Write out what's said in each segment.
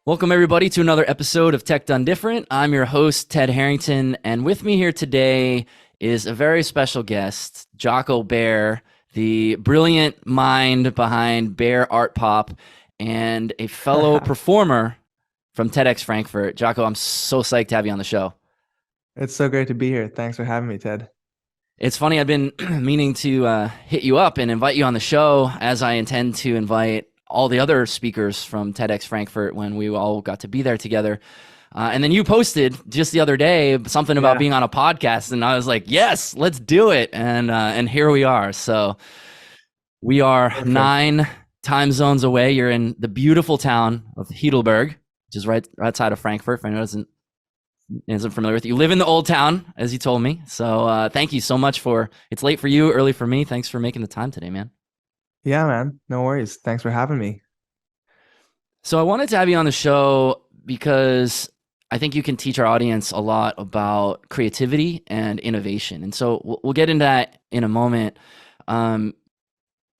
Welcome, everybody, to another episode of Tech Done Different. I'm your host, Ted Harrington, and with me here today is a very special guest, Jako Bär, the brilliant mind behind Bear Art Pop, and a fellow performer from TEDxFrankfurt. Jako, I'm so psyched to have you on the show. It's so great to be here. Thanks for having me, Ted. It's funny, I've been meaning to hit you up and invite you on the show, as I intend to invite all the other speakers from TEDxFrankfurt when we all got to be there together. And then you posted just the other day something about being on a podcast, and I was like, yes, let's do it. And here we are. So we are Perfect. 9 time zones away. You're in the beautiful town of Heidelberg, which is right outside of Frankfurt. If anyone isn't familiar with it. You live in the old town, as you told me. So thank you so much it's late for you, early for me. Thanks for making the time today, man. Yeah, man. No worries. Thanks for having me. So I wanted to have you on the show because I think you can teach our audience a lot about creativity and innovation. And so we'll get into that in a moment. When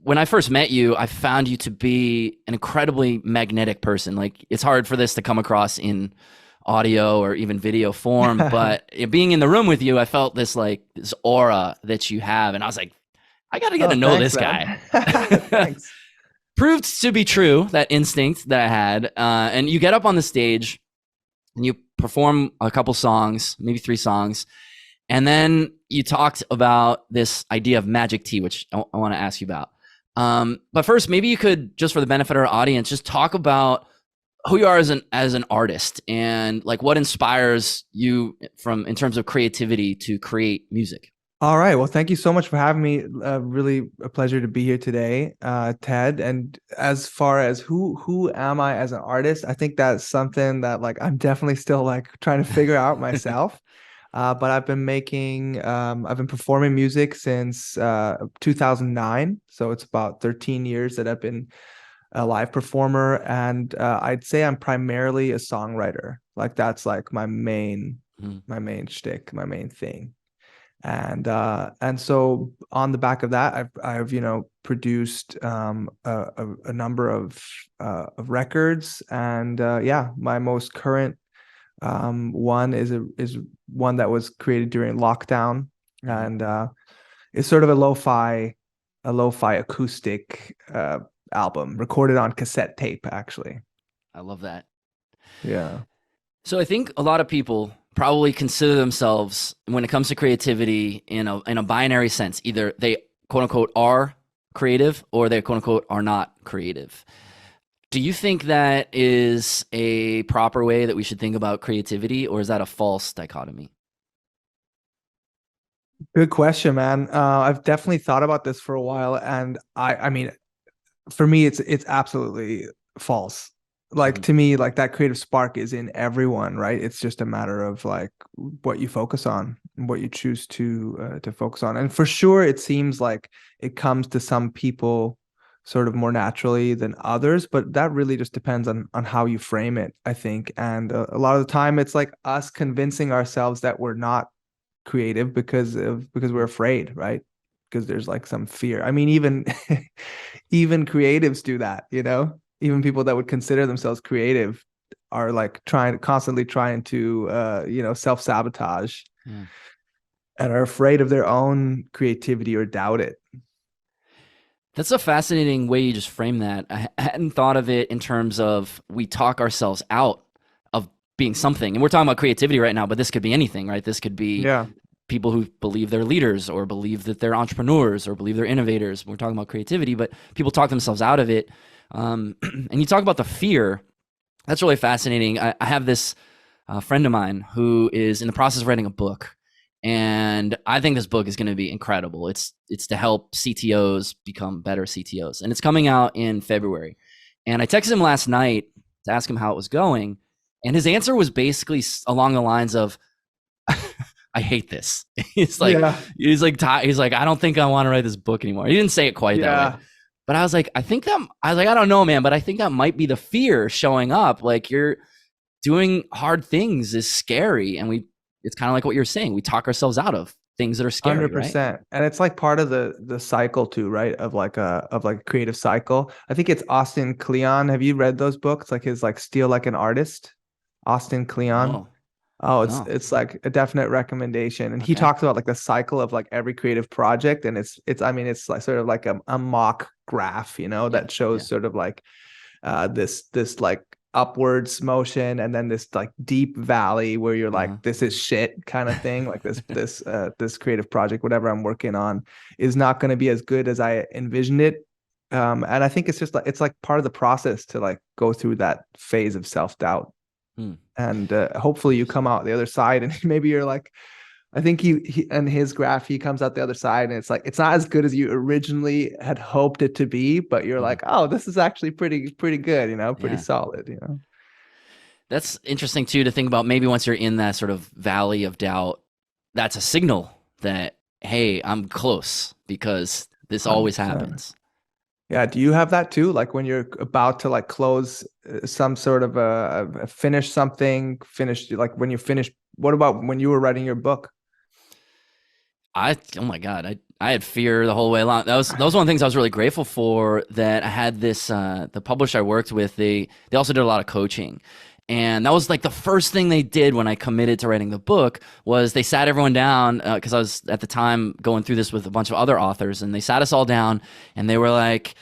I first met you, I found you to be an incredibly magnetic person. Like, it's hard for this to come across in audio or even video form, but being in the room with you, I felt this aura that you have. And I was like, I got to get to know this guy. Thanks. Proved to be true, that instinct that I had. And you get up on the stage and you perform a couple songs, maybe 3 songs. And then you talked about this idea of magic tea, which I want to ask you about. But first, maybe you could, just for the benefit of our audience, just talk about who you are as an artist and like what inspires you in terms of creativity to create music. All right. Well, thank you so much for having me. Really a pleasure to be here today, Ted. And as far as who am I as an artist, I think that's something that I'm definitely still trying to figure out myself. But I've been performing music since 2009. So it's about 13 years that I've been a live performer. And I'd say I'm primarily a songwriter. That's my main shtick, my main thing. And so on the back of that, I've produced a number of records, and my most current one is one that was created during lockdown, and it's sort of a lo-fi acoustic album recorded on cassette tape, actually. I love that. Yeah. So I think a lot of people probably consider themselves, when it comes to creativity, in a binary sense. Either they quote unquote are creative or they quote unquote are not creative. Do you think that is a proper way that we should think about creativity, or is that a false dichotomy? Good question, man. I've definitely thought about this for a while, and I mean, for me, it's absolutely false. To me, that creative spark is in everyone, right? It's just a matter of what you focus on and what you choose to focus on. And for sure, it seems like it comes to some people sort of more naturally than others, but that really just depends on how you frame it, I think. And a lot of the time, it's like us convincing ourselves that we're not creative because we're afraid, right? Because there's some fear. I mean, even creatives do that, even people that would consider themselves creative are constantly trying to self-sabotage and are afraid of their own creativity or doubt it. That's a fascinating way you just frame that. I hadn't thought of it in terms of we talk ourselves out of being something. And we're talking about creativity right now, but this could be anything, right? This could be people who believe they're leaders or believe that they're entrepreneurs or believe they're innovators. We're talking about creativity, but people talk themselves out of it. And you talk about the fear. That's really fascinating. I have this friend of mine who is in the process of writing a book, and I think this book is going to be incredible. It's to help CTOs become better CTOs, and it's coming out in February. And I texted him last night to ask him how it was going, and his answer was basically along the lines of, "I hate this." He's like, "I don't think I want to write this book anymore." He didn't say it quite that way. But I was like, I don't know, man, but I think that might be the fear showing up. Like, you're doing hard things is scary. And it's kind of like what you're saying. We talk ourselves out of things that are scary, right? 100%. And it's like part of the cycle too, right? Of like a creative cycle. I think it's Austin Kleon. Have you read those books? Like his like Steal Like an Artist, Austin Kleon. No, Oh, it's no. it's like a definite recommendation. And he Okay. talks about like the cycle of like every creative project. And it's I mean, it's like sort of like a mock graph, Yeah. that shows Yeah. sort of like this like upwards motion and then this like deep valley where you're like Uh-huh. this is shit kind of thing, like this creative project, whatever I'm working on, is not going to be as good as I envisioned it. And I think it's just like it's like part of the process to like go through that phase of self-doubt, Hmm. and hopefully you come out the other side and maybe you're like, I think he and his graph, he comes out the other side and it's like it's not as good as you originally had hoped it to be, but you're Mhm. like, oh, this is actually pretty good, pretty Yeah. solid. That's interesting too to think about. Maybe once you're in that sort of valley of doubt, that's a signal that, hey, I'm close because this always 100%. happens. Yeah, do you have that too? Like when you're about to like close some sort of finish something, finish like when you finish, what about when you were writing your book? Oh my God, I had fear the whole way along. That was one of the things I was really grateful for, that I had this the publisher I worked with, they also did a lot of coaching. And that was like the first thing they did when I committed to writing the book was they sat everyone down, because I was at the time going through this with a bunch of other authors, and they sat us all down and they were like,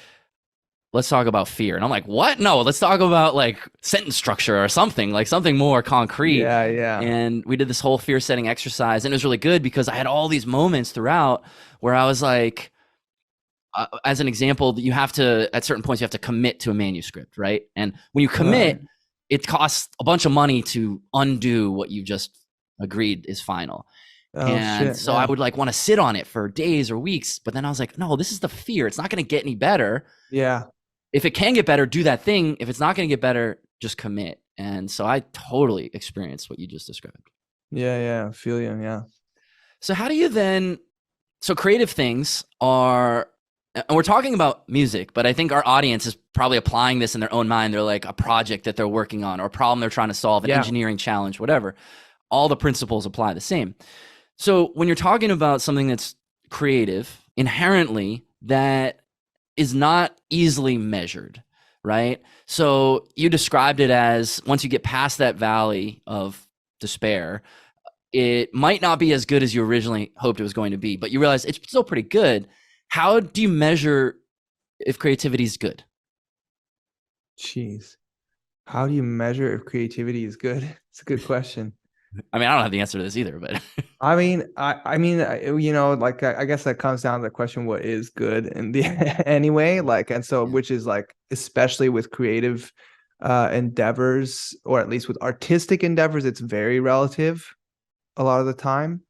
let's talk about fear. And I'm like, what? No, let's talk about like sentence structure or something, like something more concrete. Yeah, yeah. And we did this whole fear setting exercise. And it was really good because I had all these moments throughout where I was like, as an example, you have to, at certain points, you have to commit to a manuscript, right? And when you Right. commit, it costs a bunch of money to undo what you just agreed is final. Oh And shit. so I Yeah. would like want to sit on it for days or weeks. But then I was like, no, this is the fear. It's not going to get any better. Yeah. If it can get better, do that thing. If it's not going to get better, just commit. And so I totally experienced what you just described. Yeah, yeah. I feel you. Yeah. So how do you then, so creative things are, and we're talking about music, but I think our audience is probably applying this in their own mind. They're like a project that they're working on or a problem they're trying to solve, an Yeah. engineering challenge, whatever. All the principles apply the same. So when you're talking about something that's creative, inherently that is not easily measured, right? So you described it as once you get past that valley of despair, it might not be as good as you originally hoped it was going to be, but you realize it's still pretty good. How do you measure if creativity is good? Jeez. How do you measure if creativity is good? It's a good question. I mean, I don't have the answer to this either, but Like I guess that comes down to the question, what is good in the anyway? Like, and so yeah. which is like, especially with creative endeavors, or at least with artistic endeavors, it's very relative a lot of the time.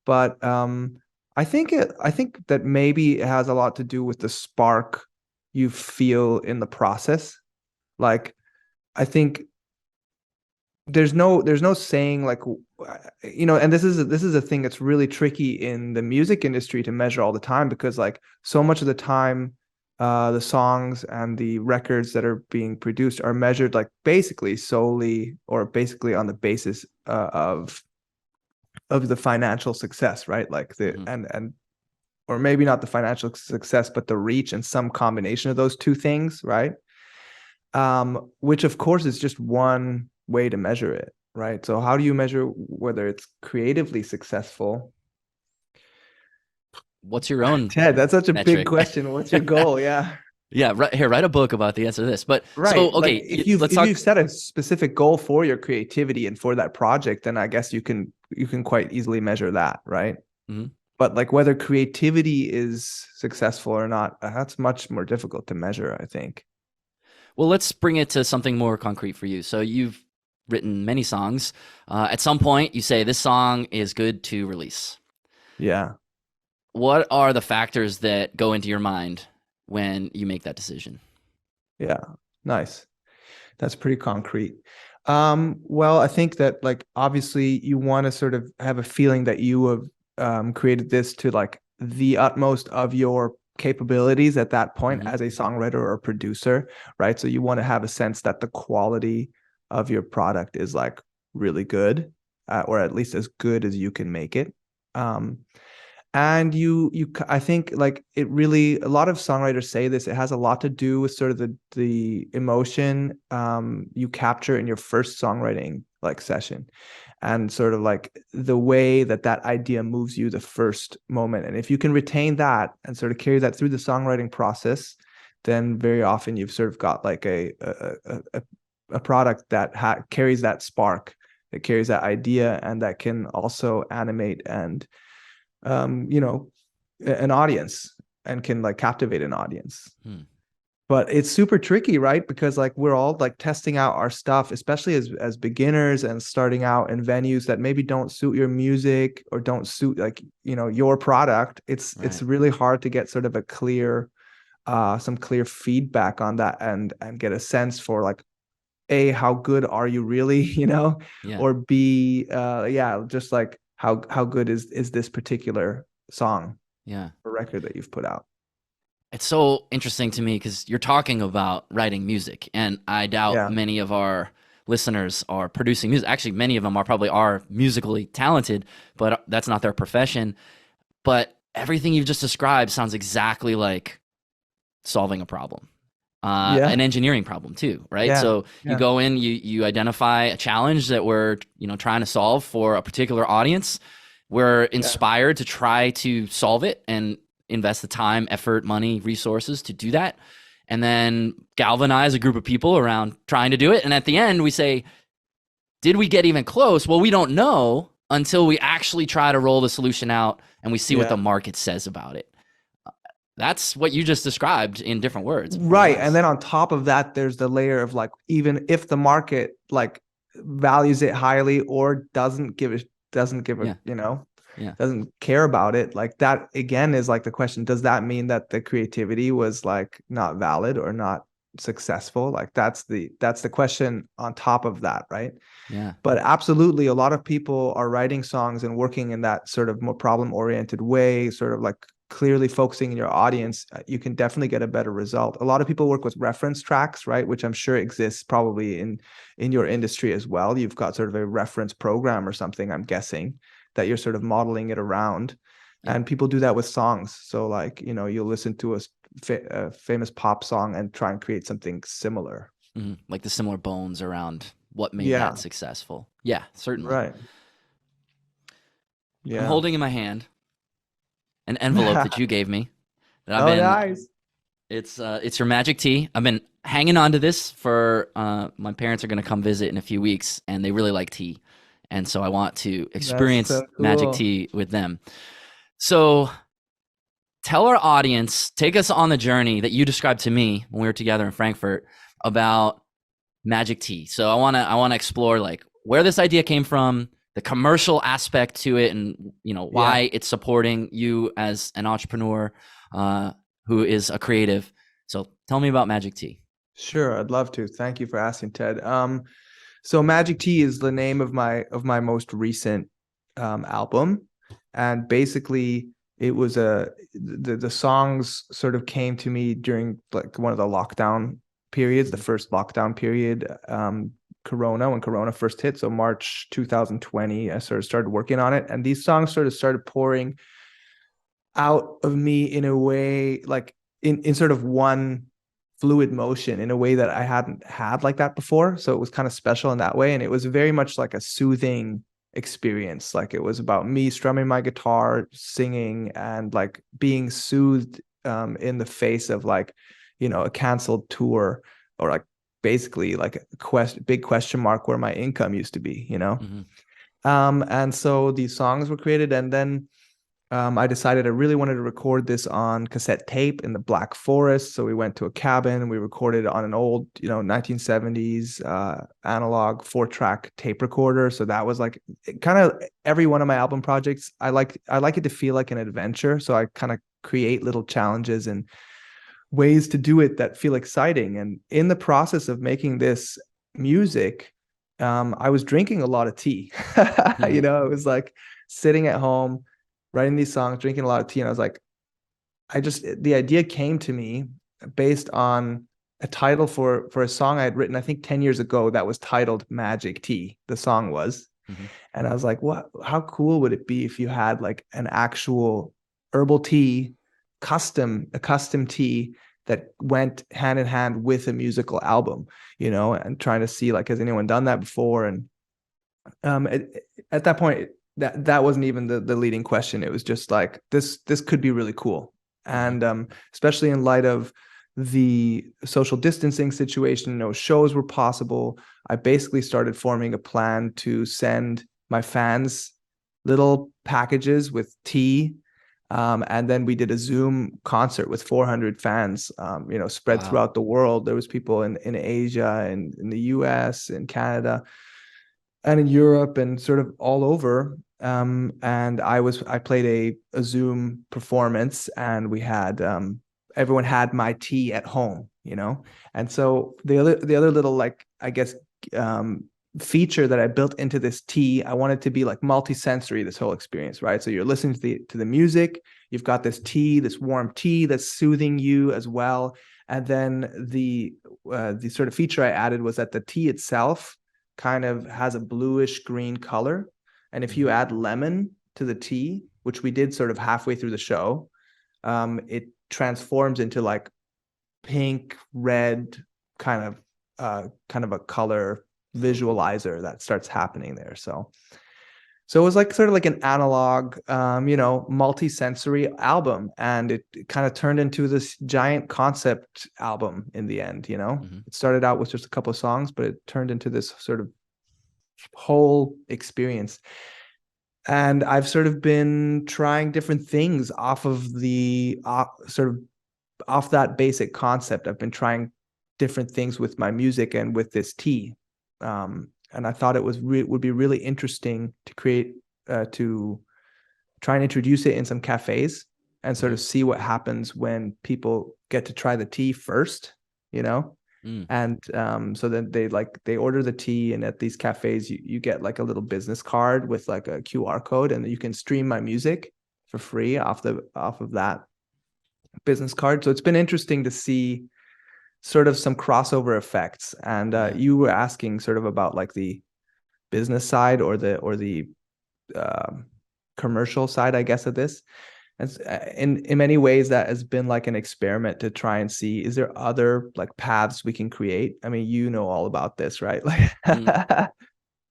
But I think that maybe it has a lot to do with the spark you feel in the process. Like, I think there's no saying like, and this is a thing that's really tricky in the music industry to measure all the time, because like so much of the time the songs and the records that are being produced are measured like basically solely or basically on the basis of the financial success, right? Like the Mm-hmm. and or maybe not the financial success, but the reach and some combination of those two things, right? Which of course is just one way to measure it, right? So how do you measure whether it's creatively successful? What's your own Ted, that's such a big metric? question. What's your goal? Yeah. Yeah, right here, write a book about the answer to this. But so, Right. Like okay, let's if talk. you've set a specific goal for your creativity and for that project, then I guess you can quite easily measure that, right? Mhm. But like whether creativity is successful or not, that's much more difficult to measure, I think. Well, let's bring it to something more concrete for you. So you've written many songs. At some point, you say this song is good to release. Yeah. What are the factors that go into your mind when you make that decision? Yeah. Nice. That's pretty concrete. Well, I think that like obviously you want to sort of have a feeling that you have created this to like the utmost of your capabilities at that point Mm-hmm. as a songwriter or producer, right? So you want to have a sense that the quality of your product is like really good, or at least as good as you can make it. And I think like it really, a lot of songwriters say this, it has a lot to do with sort of the emotion you capture in your first songwriting like session, and sort of like the way that that idea moves you the first moment. And if you can retain that and sort of carry that through the songwriting process, then very often you've sort of got like a product that carries that spark, that carries that idea, and that can also animate and you know, an audience, and can like captivate an audience. But it's super tricky, right? Because like we're all like testing out our stuff, especially as beginners and starting out in venues that maybe don't suit your music or don't suit like, you know, your product. It's really hard to get sort of a clear some clear feedback on that, and get a sense for like, A, how good are you really, you know? Yeah. Or B, just like how good is this particular song or record that you've put out? It's so interesting to me because you're talking about writing music, and I doubt Yeah. many of our listeners are producing music. Actually, many of them are musically talented, but that's not their profession. But everything you've just described sounds exactly like solving a problem, Yeah. an engineering problem too, right? Yeah. So you Yeah. go in, you identify a challenge that we're trying to solve for a particular audience. We're Yeah. inspired to try to solve it and invest the time, effort, money, resources to do that, and then galvanize a group of people around trying to do it. And at the end, we say, did we get even close? Well, we don't know until we actually try to roll the solution out and we see what the Yeah. market says about it. That's what you just described in different words, more or Right. And less. then on top of that, there's the layer of like, even if the market like values it highly or doesn't give a, Yeah. you know, Yeah. doesn't care about it, like that again is like the question, does that mean that the creativity was like not valid or not successful? Like that's the question on top of that, right? Yeah. But absolutely, a lot of people are writing songs and working in that sort of more problem-oriented way, sort of like clearly focusing in your audience. You can definitely get a better result. A lot of people work with reference tracks, right? Which I'm sure exists probably in your industry as well. You've got sort of a reference program or something, I'm guessing, that you're sort of modeling it around. Yeah. And people do that with songs. So like, you know, you'll listen to a famous pop song and try and create something similar. Like the similar bones around what made that Yeah, successful. Yeah, certainly. right. I'm Yeah. holding in my hand an envelope that you gave me that I've Oh, been nice. it's your magic tea. I've been hanging on to this for my parents are going to come visit in a few weeks and they really like tea. And so I want to That's experience so magic cool. tea with them. So tell our audience, take us on the journey that you described to me when we were together in Frankfurt about magic tea. So I want to explore like where this idea came from, the commercial aspect to it, and Yeah, why it's supporting you as an entrepreneur who is a creative. So tell me about magic tea. sure. I'd love to. Thank you for asking, Ted. So Magic Tea is the name of my most recent album, and basically it was the songs sort of came to me during like one of the lockdown periods, the first lockdown period, Corona, when Corona first hit, so March 2020. I sort of started working on it, and these songs sort of started pouring out of me in a way, like in sort of one fluid motion, in a way that I hadn't had like that before. So it was kind of special in that way. And it was very much like a soothing experience. Like it was about me strumming my guitar, singing, and like being soothed in the face of like, you know, a canceled tour, or like basically like a big question mark where my income used to be, you know? Mm-hmm. And so these songs were created, and then I decided I really wanted to record this on cassette tape in the Black Forest. So we went to a cabin and we recorded on an old, you know, 1970s analog 4-track tape recorder. So that was like kind of every one of my album projects. I like it to feel like an adventure. So I kind of create little challenges and ways to do it that feel exciting. And in the process of making this music, I was drinking a lot of tea. You know, it was like sitting at home, writing these songs, drinking a lot of tea. And I was like, the idea came to me based on a title for a song I had written, I think 10 years ago, that was titled Magic Tea. The song was. Mhm. And I was like, what, how cool would it be if you had like an actual herbal tea, a custom tea that went hand in hand with a musical album, and trying to see like, has anyone done that before? And at, at that point, that wasn't even the leading question. It was just like, this could be really cool. Mhm. And especially in light of the social distancing situation, no shows were possible. I basically started forming a plan to send my fans little packages with tea. And then we did a Zoom concert with 400 fans, spread Wow. throughout the world. There was people in Asia and in the US and Canada and in Europe and sort of all over. And I played a Zoom performance, and we had everyone had my tea at home, And so the other little, like, I guess, feature that I built into this tea, I wanted to be like multi-sensory, this whole experience, right? So you're listening to the music, you've got this tea, this warm tea that's soothing you as well. And then the sort of feature I added was that the tea itself kind of has a bluish green color. And if you Mhm. add lemon to the tea, which we did sort of halfway through the show, it transforms into like pink, red, kind of a color visualizer that starts happening there. So it was like sort of like an analog, multi-sensory album, and it kind of turned into this giant concept album in the end. Mhm. It started out with just a couple of songs, but it turned into this sort of whole experience. And I've sort of been trying different things off of the sort of off that basic concept. I've been trying different things with my music and with this tea. And I thought it would be really interesting to create to try and introduce it in some cafes and sort Mhm. of see what happens when people get to try the tea first, you know. Mm. And so then they order the tea, and at these cafes you get like a little business card with like a QR code, and you can stream my music for free off of that business card. So it's been interesting to see sort of some crossover effects. And Yeah. you were asking sort of about like the business side or the um, commercial side, I guess, of this. And in many ways, that has been like an experiment to try and see, is there other like paths we can create? I mean, you know all about this, right? Like, Mm.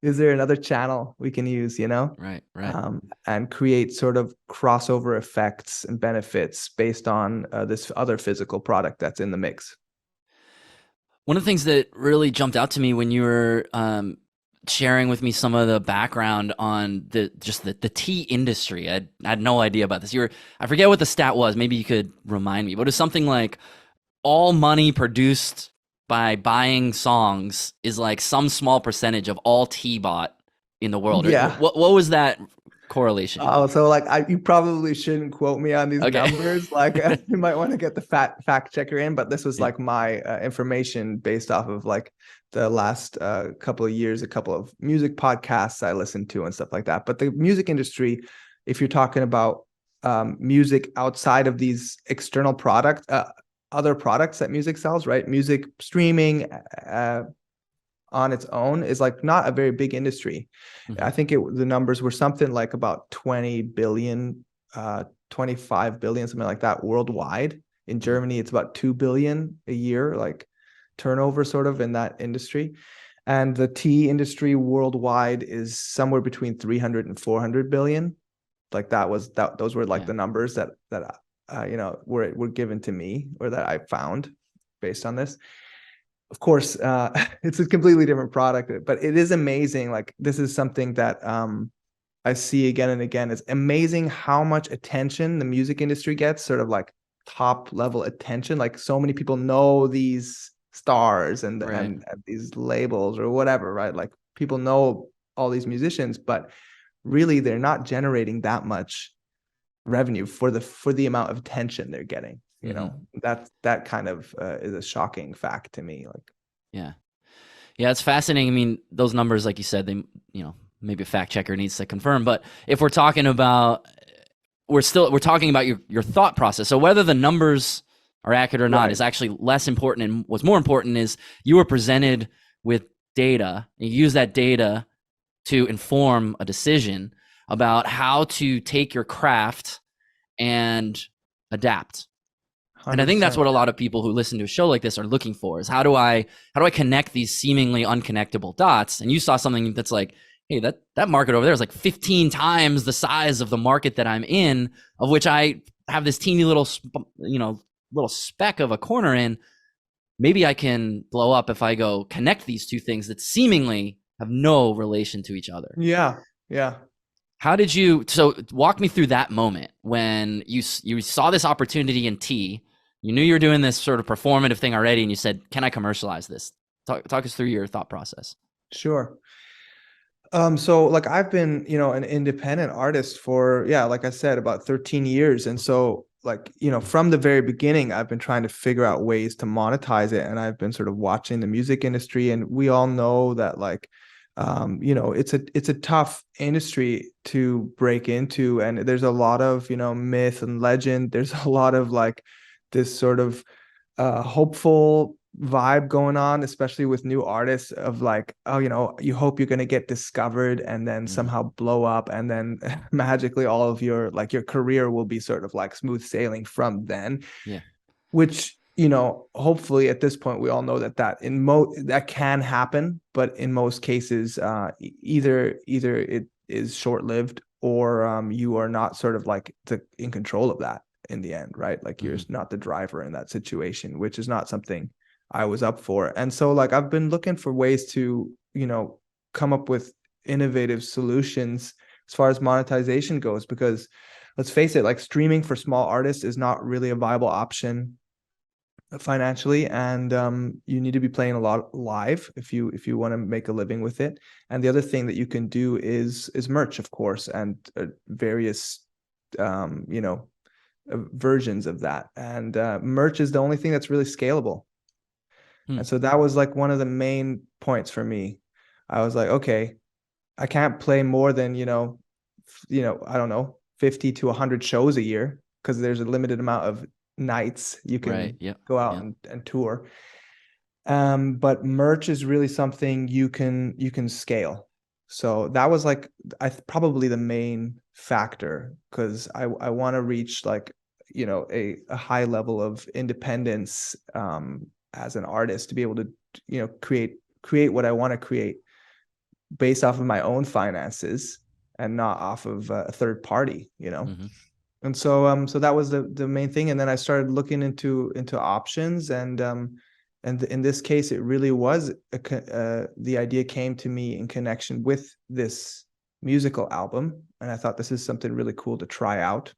is there another channel we can use, Right. Right. and create sort of crossover effects and benefits based on this other physical product that's in the mix? One of the things that really jumped out to me when you were sharing with me some of the background on the tea industry, I had no idea about this. I forget what the stat was. Maybe you could remind me, but it's something like all money produced by buying songs is like some small percentage of all tea bought in the world. Yeah. What was that correlation? Oh, so like you probably shouldn't quote me on these Okay. numbers. Like you might want to get the fact checker in, but this was Yeah. like my information based off of like the last couple of years, a couple of music podcasts I listened to and stuff like that. But the music industry, if you're talking about music outside of these external products, other products that music sells, right? Music streaming, on its own is like not a very big industry. Mhm. I think the numbers were something like about 20 billion, 25 billion, something like that worldwide. In Mhm. Germany, it's about 2 billion a year, like turnover sort of in that industry. And the tea industry worldwide is somewhere between 300 and 400 billion. Like those were like Yeah. the numbers that were given to me or that I found based on this. Of course, it's a completely different product, but it is amazing. Like this is something that I see again and again. It's amazing how much attention the music industry gets, sort of like top level attention. Like so many people know these stars and Right. and these labels or whatever, right? Like people know all these musicians, but really they're not generating that much revenue for the amount of attention they're getting. Mhm. That kind of is a shocking fact to me. Like, Yeah. Yeah, it's fascinating. I mean, those numbers, like you said, maybe a fact checker needs to confirm. But if we're talking about, we're talking about your thought process. So whether the numbers are accurate or not right, is actually less important. And what's more important is you were presented with data, and you use that data to inform a decision about how to take your craft and adapt. And I think that's 100%. what a lot of people who listen to a show like this are looking for, is how do I connect these seemingly unconnectable dots? And you saw something that's like, hey, that market over there is like 15 times the size of the market that I'm in, of which I have this teeny little, little speck of a corner in. Maybe I can blow up if I go connect these two things that seemingly have no relation to each other. Yeah. Yeah. How did you, so walk me through that moment when you saw this opportunity in tea, you knew you were doing this sort of performative thing already, and you said, can I commercialize this? Talk us through your thought process. Sure. So like I've been, an independent artist for, like I said, about 13 years. And so like, from the very beginning, I've been trying to figure out ways to monetize it. And I've been sort of watching the music industry, and we all know that like, it's a tough industry to break into. And there's a lot of, myth and legend. There's a lot of like this sort of hopeful vibe going on, especially with new artists, of like, oh, you hope you're going to get discovered and then somehow blow up, and then magically all of your career will be sort of like smooth sailing from then. Yeah. Which, hopefully at this point we all know that that can happen, but in most cases either it is short-lived, or you are not sort of like in control of that in the end, right? Like you're not the driver in that situation, which is not something I was up for. And so like I've been looking for ways to, come up with innovative solutions as far as monetization goes, because let's face it, like streaming for small artists is not really a viable option financially, and you need to be playing a lot live if you want to make a living with it. And the other thing that you can do is merch, of course, and various versions of that. And merch is the only thing that's really scalable. And so that was like one of the main points for me. I was like, okay, I can't play more than, I don't know, 50 to 100 shows a year, because there's a limited amount of nights you can go out and tour. But merch is really something you can scale. So that was like probably the main factor, because I want to reach like, a high level of independence as an artist, to be able to, create what I want to create based off of my own finances and not off of a third party, And so that was the main thing. And then I started looking into options, and in this case, it really was the idea came to me in connection with this musical album, and I thought this is something really cool to try out.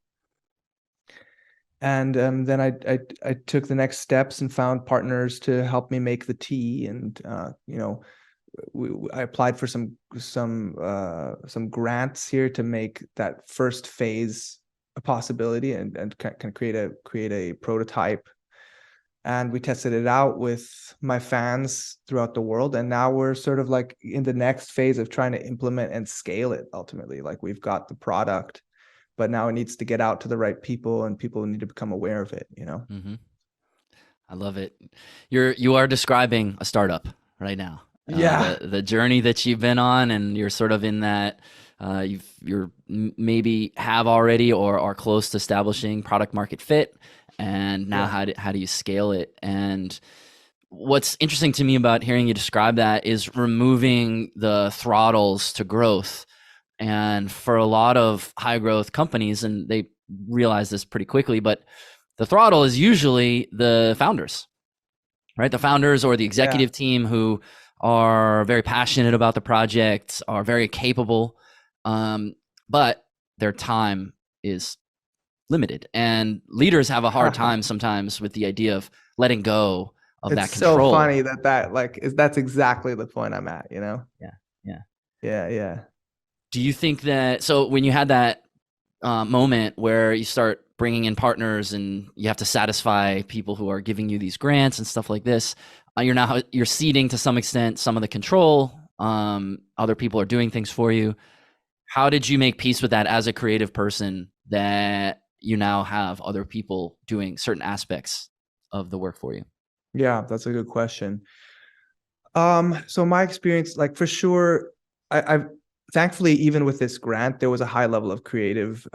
And then I took the next steps and found partners to help me make the tea, and I applied for some grants here to make that first phase a possibility, and can create a prototype. And we tested it out with my fans throughout the world, and now we're sort of like in the next phase of trying to implement and scale it. Ultimately, like we've got the product, but now it needs to get out to the right people, and people need to become aware of it, I love it. You are describing a startup right now. The journey that you've been on, and you're sort of in that you're maybe have already or are close to establishing product market fit, and now how do you scale it? And what's interesting to me about hearing you describe that is removing the throttles to growth. And for a lot of high growth companies, and they realize this pretty quickly, but the throttle is usually the founders, right? The founders or the executive team who are very passionate about the project, are very capable, but their time is limited. And leaders have a hard time sometimes with the idea of letting go of that control. It's so funny that's exactly the point I'm at, Yeah. Do you think that, so when you had that moment where you start bringing in partners and you have to satisfy people who are giving you these grants and stuff like this, you're ceding to some extent some of the control. Other people are doing things for you. How did you make peace with that as a creative person, that you now have other people doing certain aspects of the work for you? Yeah, that's a good question. So my experience, like for sure, thankfully, even with this grant, there was a high level of creative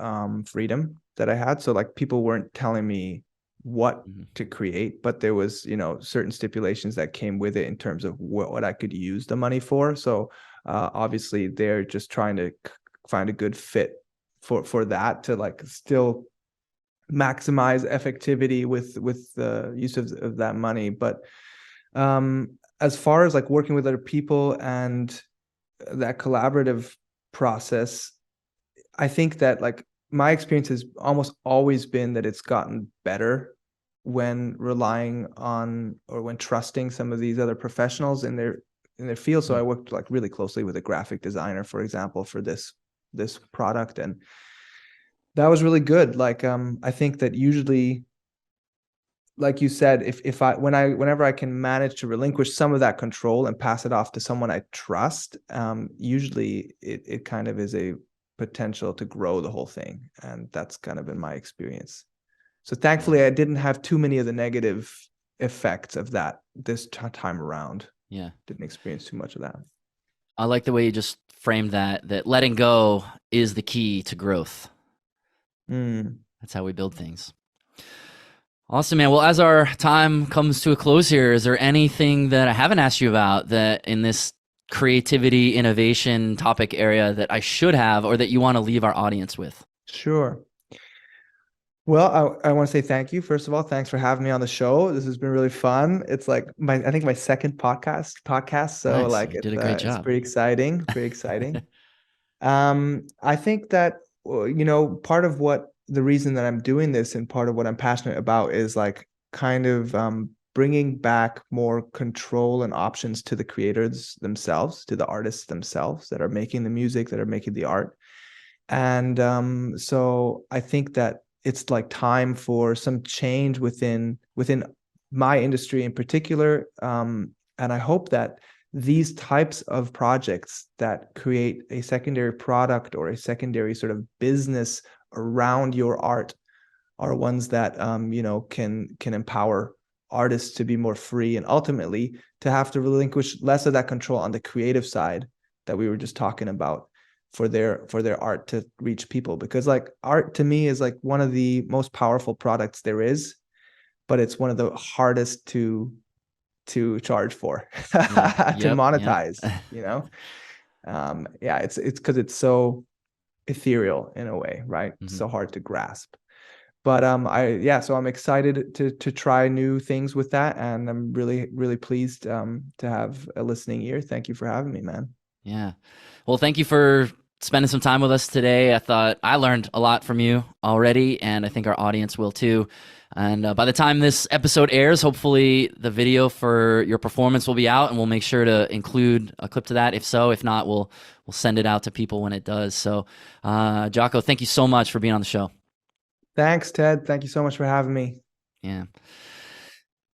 freedom that I had. So like people weren't telling me what to create, but there was, certain stipulations that came with it in terms of what I could use the money for. So obviously they're just trying to find a good fit for that, to like still maximize effectivity with the use of that money. But as far as like working with other people and that collaborative process, I think that like my experience has almost always been that it's gotten better when relying on or when trusting some of these other professionals in their field. So I worked like really closely with a graphic designer, for example, for this product, and that was really good. Like I think that usually, like you said, whenever I can manage to relinquish some of that control and pass it off to someone I trust, usually it kind of is a potential to grow the whole thing. And that's kind of been my experience. So thankfully, I didn't have too many of the negative effects of that this time around. Yeah. Didn't experience too much of that. I like the way you just framed that letting go is the key to growth. That's how we build things. Awesome, man. Well, as our time comes to a close here, is there anything that I haven't asked you about that in this creativity, innovation topic area that I should have, or that you want to leave our audience with? Sure. Well, I want to say thank you. First of all, thanks for having me on the show. This has been really fun. It's like I think my second podcast. So Nice. like You did a great job. It's pretty exciting. Pretty exciting. I think that, part of the reason that I'm doing this and part of what I'm passionate about is like kind of bringing back more control and options to the creators themselves, to the artists themselves that are making the music, that are making the art. And so I think that it's like time for some change within my industry in particular. And I hope that these types of projects that create a secondary product or a secondary sort of business around your art are ones that can empower artists to be more free and ultimately to have to relinquish less of that control on the creative side that we were just talking about for their art to reach people. Because like art to me is like one of the most powerful products there is, but it's one of the hardest to charge for, to monetize. It's because it's so ethereal in a way, right? So hard to grasp. But so I'm excited to try new things with that, and I'm really, really pleased to have a listening ear. Thank you for having me, man. Yeah. Well, thank you for spending some time with us today. I thought I learned a lot from you already, and I think our audience will too. And by the time this episode airs, hopefully the video for your performance will be out, and we'll make sure to include a clip to that. If so, if not, we'll send it out to people when it does. So, Jako, thank you so much for being on the show. Thanks, Ted. Thank you so much for having me. Yeah.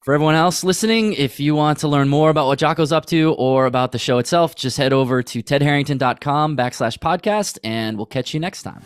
For everyone else listening, if you want to learn more about what Jako's up to or about the show itself, just head over to tedharrington.com/podcast, and we'll catch you next time.